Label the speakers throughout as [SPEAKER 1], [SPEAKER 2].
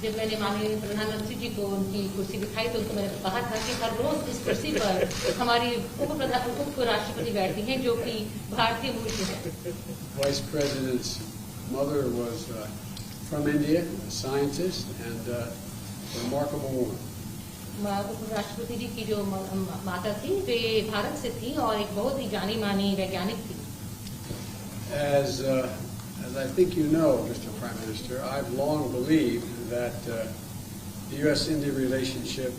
[SPEAKER 1] जब मैंने माननीय प्रधानमंत्री जी को उनकी कुर्सी दिखाई तो उनको मैंने कहा था कि हर रोज इस कुर्सी पर हमारी उप राष्ट्रपति बैठती हैं जो कि भारतीय मूल की है।
[SPEAKER 2] Vice President's mother was from India, a scientist and a remarkable woman.
[SPEAKER 1] उप राष्ट्रपति जी की जो माता थी वे भारत से थी और एक बहुत ही जानी मानी वैज्ञानिक थी।
[SPEAKER 2] As I think you know, Mr. Prime Minister, I've long believed that the U.S.-India relationship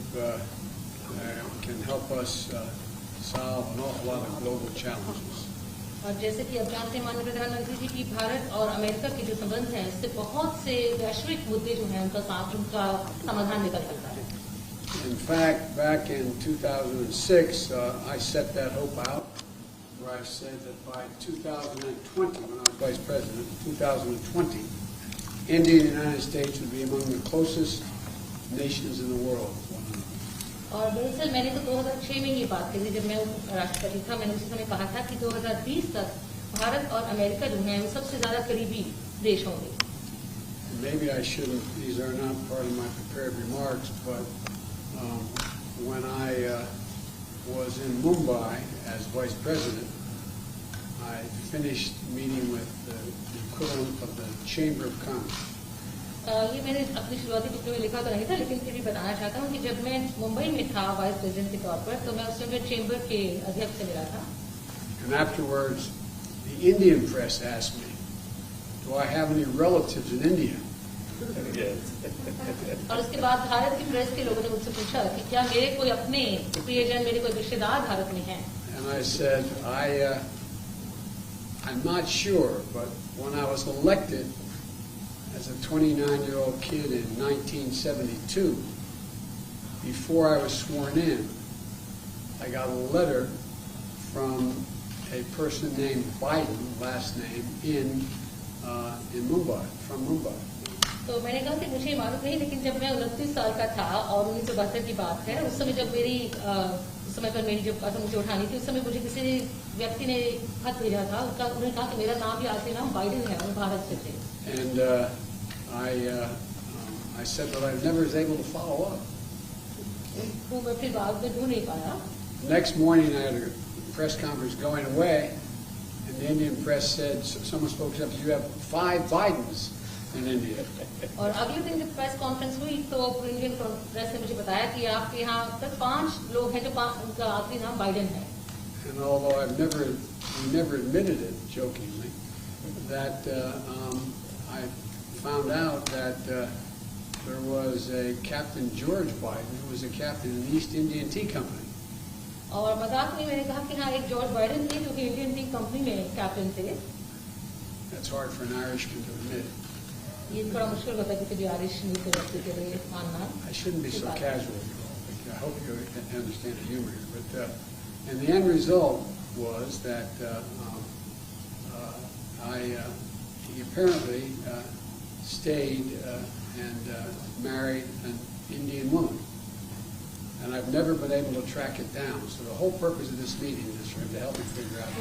[SPEAKER 2] can help us solve an awful lot of global challenges.
[SPEAKER 1] और जैसे कि अब जानते हैं माननीय प्रधानमंत्री जी की भारत और अमेरिका के जो संबंध हैं इससे बहुत से वैश्विक मुद्दे जो हैं उनका समाधान निकल सकता है।
[SPEAKER 2] In fact, back in 2006, I set that hope out, where I said that by 2020, when I was Vice President, 2020, India and the United States would be among the closest nations in the world.
[SPEAKER 1] और दरअसल मैंने तो 2006 में ये बात कही जब मैं राष्ट्रपति था। मैंने उस समय कहा था कि 2020 तक भारत और अमेरिका जो हैं वो सबसे ज्यादा करीबी देश होंगे।
[SPEAKER 2] Maybe I shouldn't, these are not part of my prepared remarks, but when I was in Mumbai as Vice President, I finished meeting with the equivalent of the Chamber of Commerce.
[SPEAKER 1] ये मैंने अपनी शुरुआती टिप्पणी में लिखा तो नहीं था लेकिन फिर भी बताना चाहता हूँ कि जब मैं मुंबई में था वाइस प्रेसिडेंट के तौर पर तो मैं उस समय चेंबर के अध्यक्ष से मिला था।
[SPEAKER 2] And afterwards, the Indian press asked me, "Do I have any relatives in India?"
[SPEAKER 1] और उसके बाद भारत की प्रेस के लोगों ने मुझसे पूछा कि क्या मेरे कोई अपने प्रियजन मेरे कोई रिश्तेदार भारत में हैं?
[SPEAKER 2] And I said, I'm not sure, but when I was elected as a 29-year-old kid in 1972, before I was sworn in, I got a letter from a person named Biden, last name, in Mumbai, from Mumbai.
[SPEAKER 1] तो मैंने कहा कि मुझे मालूम नहीं लेकिन जब मैं 29 साल का था और 1972 की बात है उस समय जब उस समय पर मेरी जब मुझे उठानी थी उस समय मुझे किसी व्यक्ति ने खत भेजा था उन्होंने कहा कि मेरा नाम भी आखिरी नाम बाइडेन है और भारत से थे।
[SPEAKER 2] And I said that I never was able to follow up.
[SPEAKER 1] तो मैं फिर बाद में ढूंढ नहीं पाया।
[SPEAKER 2] Next morning I had a press conference going away, and the Indian press said, someone spoke up, you have 5 Bidens in India.
[SPEAKER 1] और अगले दिन जब प्रेस कॉन्फ्रेंस हुई तो इंडियन प्रेस ने मुझे बताया कि आपके यहाँ तक 5 लोग हैं जो उनका आखिरी नाम बाइडेन है।
[SPEAKER 2] And although we never admitted it jokingly, that I found out that there was a Captain George Biden who was a captain in the East Indian Tea Company.
[SPEAKER 1] और मजाक में मैंने कहा कि हाँ एक जॉर्ज बाइडेन थे जो कि इंडियन टी कंपनी में कैप्टन थे।
[SPEAKER 2] That's hard for an Irishman to admit.
[SPEAKER 1] ये थोड़ा मुश्किल होता है किसी भी आयरिश व्यक्ति के लिए मानना।
[SPEAKER 2] I shouldn't be so casual. I hope you understand the humor here. But and the end result was that he apparently stayed and married an Indian woman. And I've never been able to track it down. So the whole purpose of this meeting is for him to help me figure out.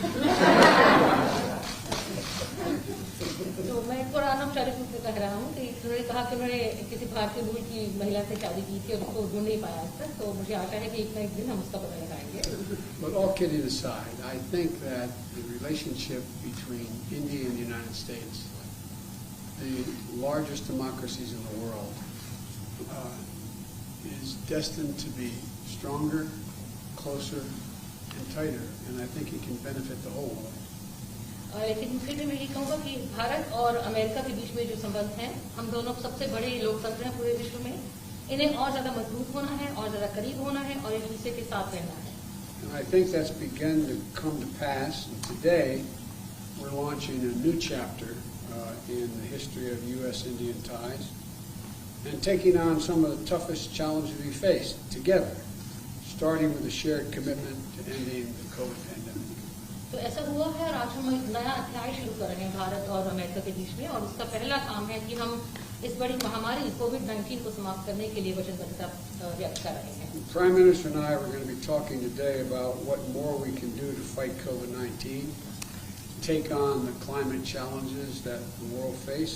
[SPEAKER 1] तो मैं थोड़ा अनौपचारिक रूप से कह रहा हूँ कि उन्होंने कहा कि उन्होंने किसी भारतीय मूल की महिला से शादी की थी और उसको ढूंढ नहीं पाया आज तक। तो मुझे आशा है कि एक ना एक दिन हम उसका पता लगाएंगे।
[SPEAKER 2] But all kidding aside, I think that the relationship between India and the United States, the largest democracies in the world, is destined to be stronger, closer, and tighter, and I think it can benefit the whole world.
[SPEAKER 1] लेकिन फिर भी मैं ये कहूँगा कि भारत और America के बीच में जो संबंध हैं, हम दोनों सबसे बड़े लोकतंत्र हैं पूरे विश्व में, इन्हें और ज्यादा मजबूत होना है और ज्यादा करीब होना है और एक दूसरे के साथ रहना है।
[SPEAKER 2] And I think that's begun to come to pass. And today, we're launching a new chapter in the history of U.S.-Indian ties, and taking on some of the toughest challenges we face together, starting with a shared commitment to ending the COVID pandemic.
[SPEAKER 1] तो ऐसा हुआ है और आज हम एक नया अध्याय शुरू कर रहे हैं भारत और अमेरिका के बीच में और उसका पहला काम है कि हम इस बड़ी महामारी कोविड-19 को समाप्त करने के लिए वचनबद्धता व्यक्त कर रहे हैं।
[SPEAKER 2] The Prime Minister and I were going to be talking today about what more we can do to fight COVID-19, take on the climate challenges that the world face,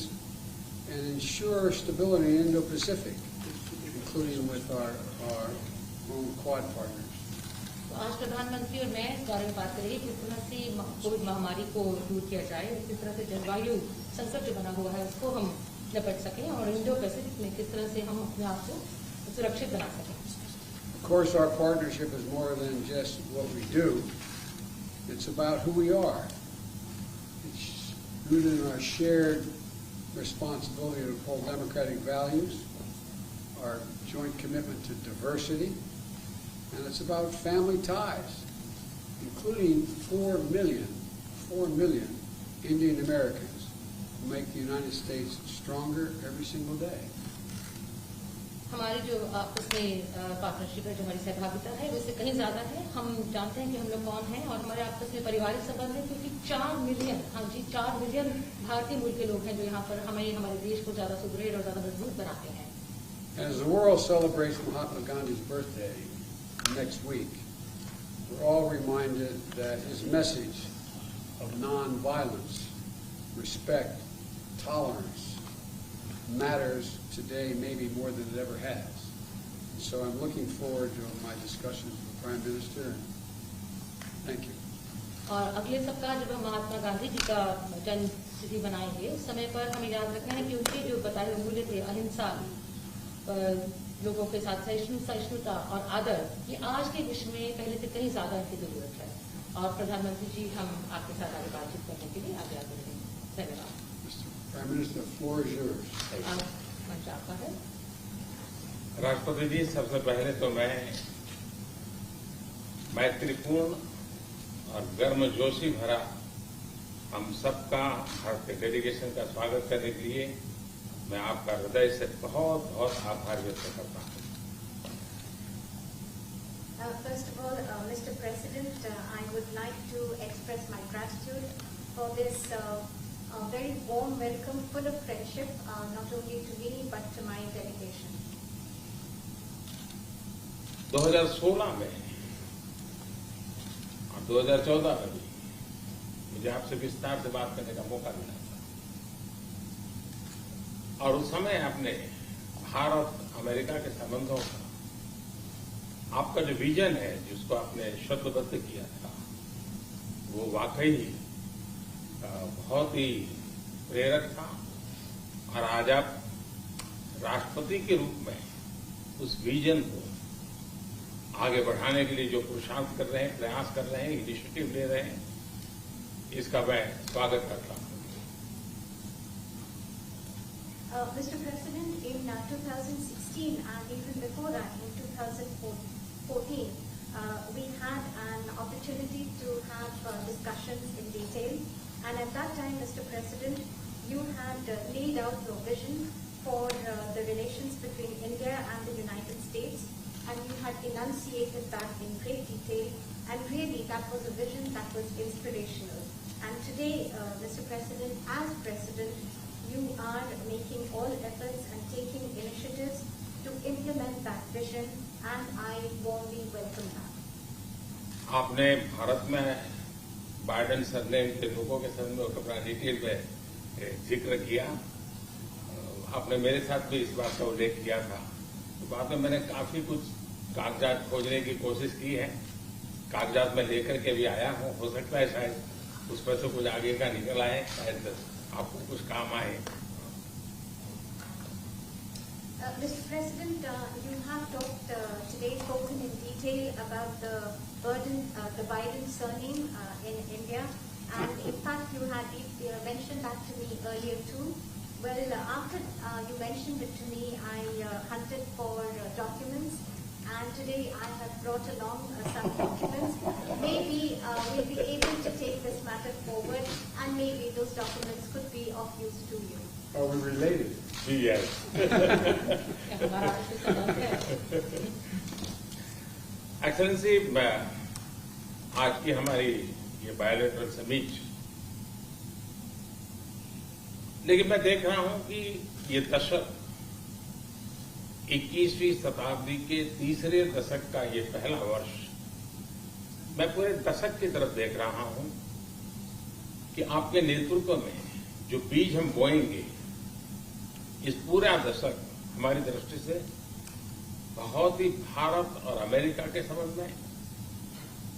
[SPEAKER 2] and ensure stability in Indo-Pacific, including with our own Quad partners.
[SPEAKER 1] तो आज प्रधानमंत्री और मैं इस बारे में बात करेंगे किस तरह से कोविड महामारी को दूर किया जाए और किस तरह से जलवायु संकट जो बना हुआ है उसको हम निपट सकें और इंडो पैसिफिक में किस तरह से हम अपने आप को सुरक्षित बना सकें.
[SPEAKER 2] Of course, our partnership is more than just what we do. It's about who we are. It's rooted in our shared responsibility to uphold democratic values, our joint commitment to diversity, and it's about family ties, including 4 million Indian Americans who make the United States stronger every single day.
[SPEAKER 1] हमारी जो आपस में partnership है, जो हमारी सहभागिता है, वो इससे कहीं ज्यादा है. हम जानते हैं कि हम लोग कौन हैं और हमारे आपस में पारिवारिक संबंध है, क्योंकि 4 मिलियन, हाँ जी 4 मिलियन भारतीय मूल के लोग हैं जो यहाँ पर हमारे देश को ज्यादा सुदृढ़ और ज्यादा मजबूत बनाते हैं.
[SPEAKER 2] As the world celebrates Mahatma Gandhi's birthday next week, we're all reminded that his message of non-violence, respect, tolerance matters today maybe more than it ever has. And so I'm looking forward to my discussions with the Prime Minister. And thank you.
[SPEAKER 1] और अगले सप्ताह जब हम महात्मा गांधी जी का जन्म तिथि बनाएंगे, उस समय पर हमें याद रखना है कि उनके जो बताए हुए मूल्य थे, अहिंसा, लोगों के साथ सहिष्णुता और आदर, ये आज के विश्व में पहले से कहीं ज्यादा इनकी जरूरत है. और प्रधानमंत्री जी, हम आपके साथ आगे बातचीत करने के लिए आगे आते हैं. धन्यवाद.
[SPEAKER 2] Prime Minister, the floor is yours.
[SPEAKER 1] मंच आपका है.
[SPEAKER 3] राष्ट्रपति जी, सबसे पहले तो मैं मैत्रीपूर्ण और गर्मजोशी भरा हम सबका भारतीय डेलीगेशन का स्वागत करने के लिए मैं आपका हृदय से बहुत बहुत आभार व्यक्त करता हूं.
[SPEAKER 4] First of all, Mr. President, I would like to express my gratitude for this very warm welcome, full of friendship, not only to me but to my delegation.
[SPEAKER 3] 2016 में और 2014 में भी मुझे आपसे विस्तार से बात करने का मौका मिला था और उस समय आपने भारत अमेरिका के संबंधों का आपका जो विजन है, जिसको आपने शब्दबद्ध किया था, वो वाकई बहुत ही प्रेरक था. और आज आप राष्ट्रपति के रूप में उस विजन को आगे बढ़ाने के लिए जो पुरुषार्थ कर रहे हैं, प्रयास कर रहे हैं, इनिशिएटिव ले रहे हैं, इसका मैं स्वागत करता हूं.
[SPEAKER 4] Mr. President, in 2016 and even before that, in 2014, we had an opportunity to have discussions in detail. And at that time, Mr. President, you had laid out your vision for the relations between India and the United States, and you had enunciated that in great detail, and really that was a vision that was inspirational. And today, Mr. President, as President, you are making all efforts and taking initiatives to implement that vision, and I warmly welcome that.
[SPEAKER 3] आपने भारत में Biden surname के लोगों के संबंध में अपना detail में जिक्र किया. आपने मेरे साथ भी इस बात का उल्लेख किया था. तो बाद में मैंने काफी कुछ कागजात खोजने की कोशिश की है. कागजात में लेकर के भी आया हूं. हो सकता है शायद उसमें से कुछ आगे का निकल आए, शायद आपको कुछ काम आए.
[SPEAKER 4] Mr. President, you have talked today, spoken in detail about the Biden surname in India, and in fact you had mentioned that to me earlier too. Well, after you mentioned it to me, I hunted for documents, and today I have brought along some documents. Maybe we'll be able to take this matter forward, and maybe those documents could be of use to you.
[SPEAKER 2] Are we related?
[SPEAKER 3] Yes. Excellency, आज की हमारी ये bilateral summit, लेकिन मैं देख रहा हूं कि ये दशक 21वीं शताब्दी के तीसरे दशक का ये पहला वर्ष, मैं पूरे दशक की तरफ देख रहा हूं कि आपके नेतृत्व में जो बीज हम बोएंगे इस पूरा दशक हमारी दृष्टि से बहुत ही भारत और अमेरिका के संबंध में,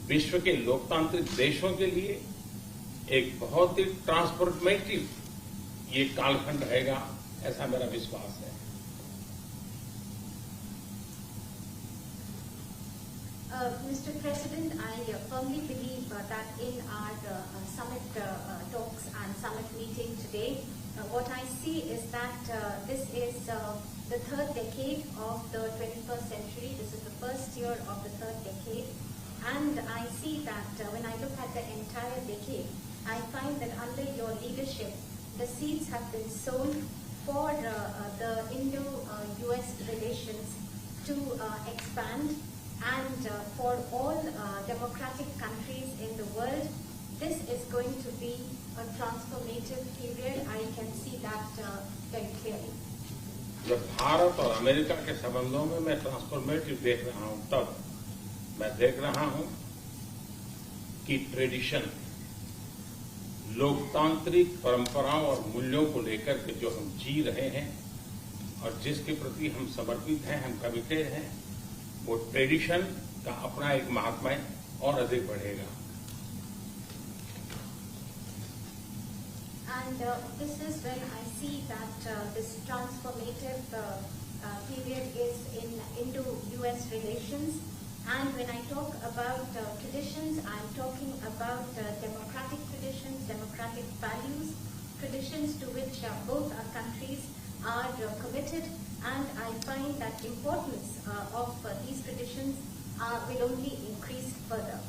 [SPEAKER 3] विश्व के लोकतांत्रिक देशों के लिए एक बहुत ही ट्रांसफॉर्मेटिव ये कालखंड रहेगा, ऐसा मेरा विश्वास है।
[SPEAKER 4] Mr. President, I firmly believe that in our summit talks and summit meeting today, what I see is that this is the third decade of the 21st century. This is the first year of the third decade. And I see that when I look at the entire decade, I find that under your leadership, the seeds have been sown for the Indo-US relations to expand. And for all democratic countries in the world, this is going to be a transformative period. I can see that very clearly.
[SPEAKER 3] जब भारत और America के संबंधों में मैं transformative देख रहा हूं, तब मैं देख रहा हूं कि ट्रेडिशन, लोकतांत्रिक परंपराओं और मूल्यों को लेकर के जो हम जी रहे हैं और जिसके प्रति हम समर्पित हैं, हम कमिटेड हैं, वो ट्रेडिशन का अपना एक महात्मा और अधिक बढ़ेगा।
[SPEAKER 4] And this is when I see that this transformative period is in Indo-US relations. And when I talk about traditions, I'm talking about democratic traditions, democratic values, traditions to which both our countries are committed. And I find that importance of these traditions will only increase further.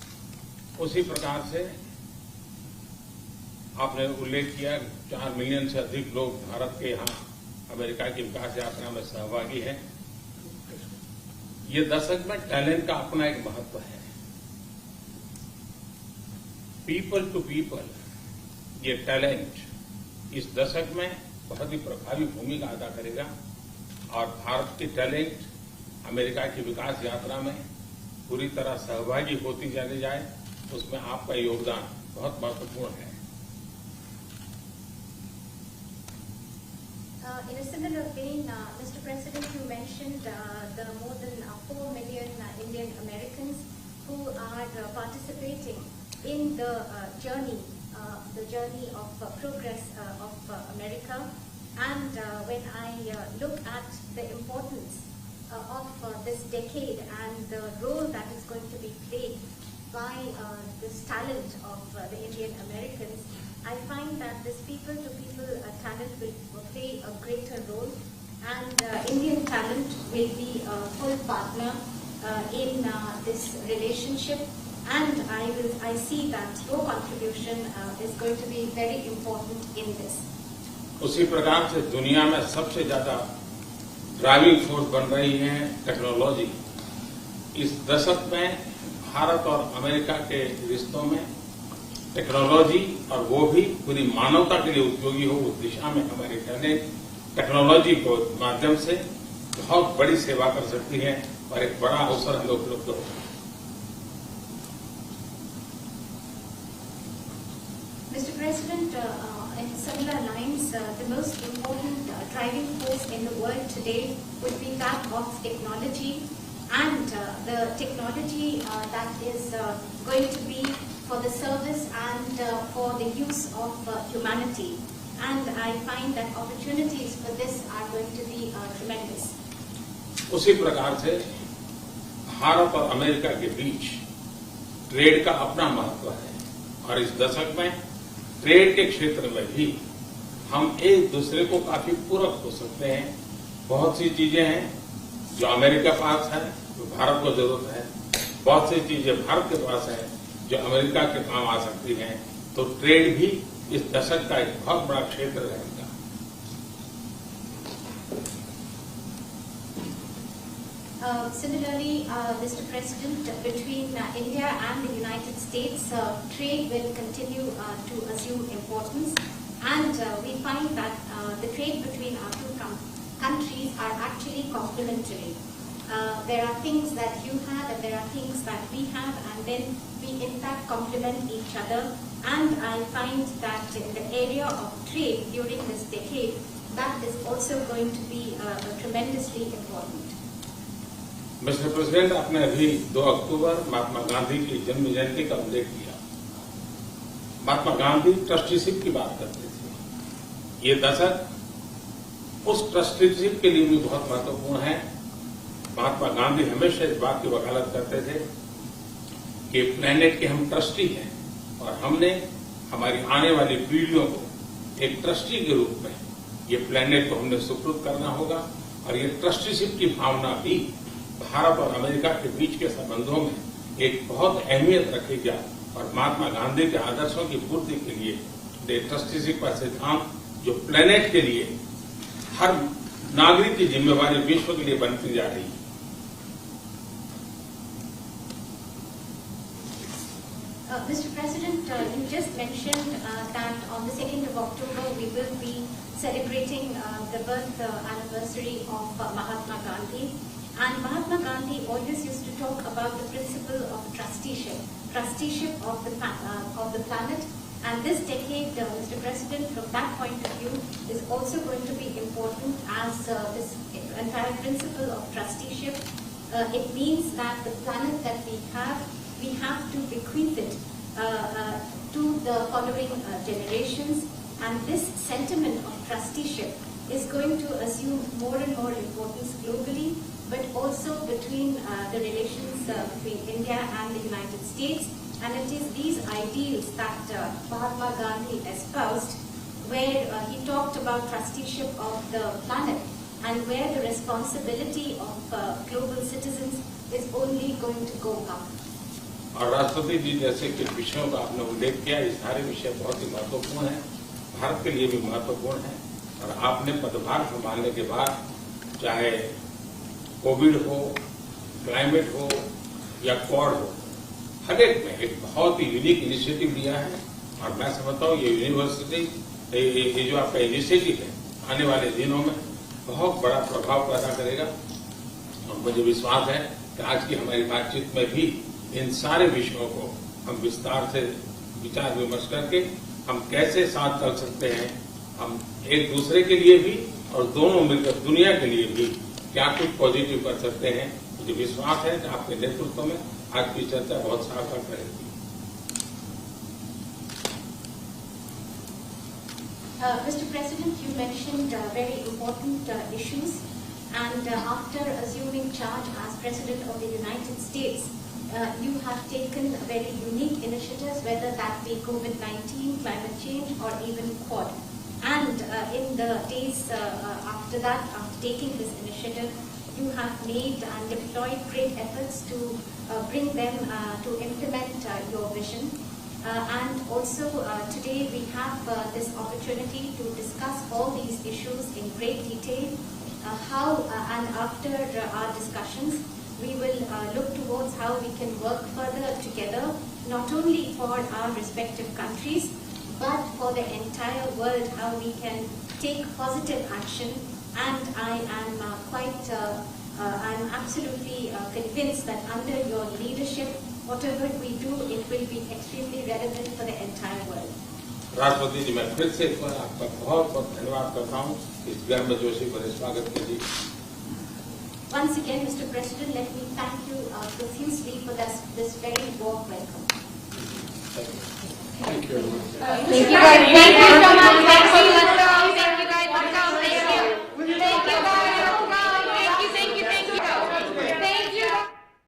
[SPEAKER 3] उसी प्रकार से आपने उल्लेख किया 4 million से अधिक लोग भारत के यहाँ अमेरिका की विकास यात्रा में सहभागी हैं। ये दशक में टैलेंट का अपना एक महत्व है। पीपल टू पीपल ये टैलेंट इस दशक में बहुत ही प्रभावी भूमिका अदा करेगा और भारत की टैलेंट अमेरिका की विकास यात्रा में पूरी तरह सहभागी होती चली जाए, उसमें आपका योगदान बहुत महत्वपूर्ण है।
[SPEAKER 4] In a similar vein, Mr. President, you mentioned the more than 4 million Indian Americans who are participating in the journey of progress of America. And when I look at the importance of this decade and the role that is going to be played by this talent of the Indian Americans, I find that this people-to-people talent will play a greater role, and Indian talent will be a full partner in this relationship. And I see that your contribution is going to be very important in this.
[SPEAKER 3] उसी प्रकार से दुनिया में सबसे ज्यादा driving force बन रही है टेक्नोलॉजी। इस दशक में भारत और अमेरिका के रिश्तों में टेक्नोलॉजी, और वो भी पूरी मानवता के लिए उपयोगी हो, उस दिशा में हमारी टेक्नोलॉजी को माध्यम से बहुत बड़ी सेवा कर सकती है और एक बड़ा अवसर हमें उपलब्ध होगा।
[SPEAKER 4] Mr. President, in similar lines, the most important driving force in the world today would be that of technology, and the technology that is going to be for the service and for the use of humanity. And I find that opportunities for this are going to be tremendous.
[SPEAKER 3] उसी प्रकार से भारत और America के बीच trade का अपना महत्व है, और इस दशक में ट्रेड के क्षेत्र में भी हम एक दूसरे को काफी पूरक हो सकते हैं। बहुत सी चीजें हैं जो अमेरिका के पास है, जो भारत को जरूरत है, बहुत सी चीजें भारत के पास है जो अमेरिका के काम आ सकती हैं। तो ट्रेड भी इस दशक का एक बहुत बड़ा क्षेत्र रहेगा।
[SPEAKER 4] Similarly, Mr. President, between India and the United States, trade will continue to assume importance, and we find that the trade between our two countries are actually complementary. There are things that you have and there are things that we have, and then we in fact complement each other. And I find that in the area of trade during this decade, that is also going to be tremendously important.
[SPEAKER 3] Mister president, आपने अभी 2 अक्टूबर महात्मा गांधी की जन्म जयंती का उल्लेख किया। Mahatma Gandhi trusteeship की बात करते थे। ये दशक उस ट्रस्टीशिप के लिए भी बहुत महत्वपूर्ण है। महात्मा गांधी हमेशा इस बात की वकालत करते थे कि प्लेनेट के हम ट्रस्टी हैं और हमने हमारी आने वाली पीढ़ियों को एक ट्रस्टी के रूप में ये प्लेनेट को हमने सुपुर्द करना होगा और ये ट्रस्टीशिप की भावना भी भारत और अमेरिका के बीच के संबंधों में एक बहुत अहमियत रखेगा और महात्मा गांधी के आदर्शों की पूर्ति के लिए ट्रस्टीशिप का सिद्धांत जो प्लेनेट के लिए हर नागरिक की जिम्मेवारी विश्व के लिए बनती जा रही है।
[SPEAKER 4] Mr. President, you just mentioned that on the 2nd of October we will be celebrating the birth anniversary of Mahatma Gandhi. And Mahatma Gandhi always used to talk about the principle of trusteeship of the planet. And this decade, Mr. President, from that point of view, is also going to be important as this entire principle of trusteeship. It means that the planet that we have to bequeath it to the following generations. And this sentiment of trusteeship is going to assume more and more importance globally, but also between the relations between India and the United States. And it is these ideals that Mahatma Gandhi espoused, where he talked about trusteeship of the planet and where the responsibility of global citizens is only going to go up.
[SPEAKER 3] और राष्ट्रपति जी जैसे कि विषयों का आपने उल्लेख किया, ये सारे विषय बहुत ही महत्वपूर्ण हैं, भारत के लिए भी महत्वपूर्ण है। और आपने पदभार संभालने के बाद चाहे कोविड हो, क्लाइमेट हो या क्वाड हो, हर एक में एक बहुत ही यूनिक इनिशिएटिव लिया है। और मैं समझता हूँ ये यूनिवर्सिटी, ये जो आपका इनिशिएटिव है, आने वाले दिनों में बहुत बड़ा प्रभाव पैदा करेगा। और मुझे विश्वास है कि आज की हमारी बातचीत में भी इन सारे विषयों को हम विस्तार से विचार विमर्श करके हम कैसे साथ चल सकते हैं, हम एक दूसरे के लिए भी और दोनों मिलकर दुनिया के लिए भी क्या कुछ पॉजिटिव कर सकते हैं। मुझे विश्वास है कि आपके नेतृत्व में आज की चर्चा बहुत सार्थक रहेगी।
[SPEAKER 4] Mr. President, you mentioned very important issues, and after assuming charge as President of the United States, you have taken very unique initiatives, whether that be COVID-19, climate change, or even Quad. And in the days after that, after taking this initiative, you have made and deployed great efforts to bring them to implement your vision. And also today we have this opportunity to discuss all these issues in great detail. And after our discussions, we will look towards how we can work further together, not only for our respective countries, but for the entire world, how we can take positive action. And I am I'm absolutely convinced that under your leadership, whatever we do, it will be extremely relevant for the entire world.
[SPEAKER 3] राष्ट्रपति जी, मैं फिर से एक बार आपका बहुत बहुत धन्यवाद करता हूँ इस गर्मजोशी भरे स्वागत के लिए।
[SPEAKER 4] Once again, Mr. President, let me thank you profusely for this very warm welcome.
[SPEAKER 2] Thank you.
[SPEAKER 1] Thank you.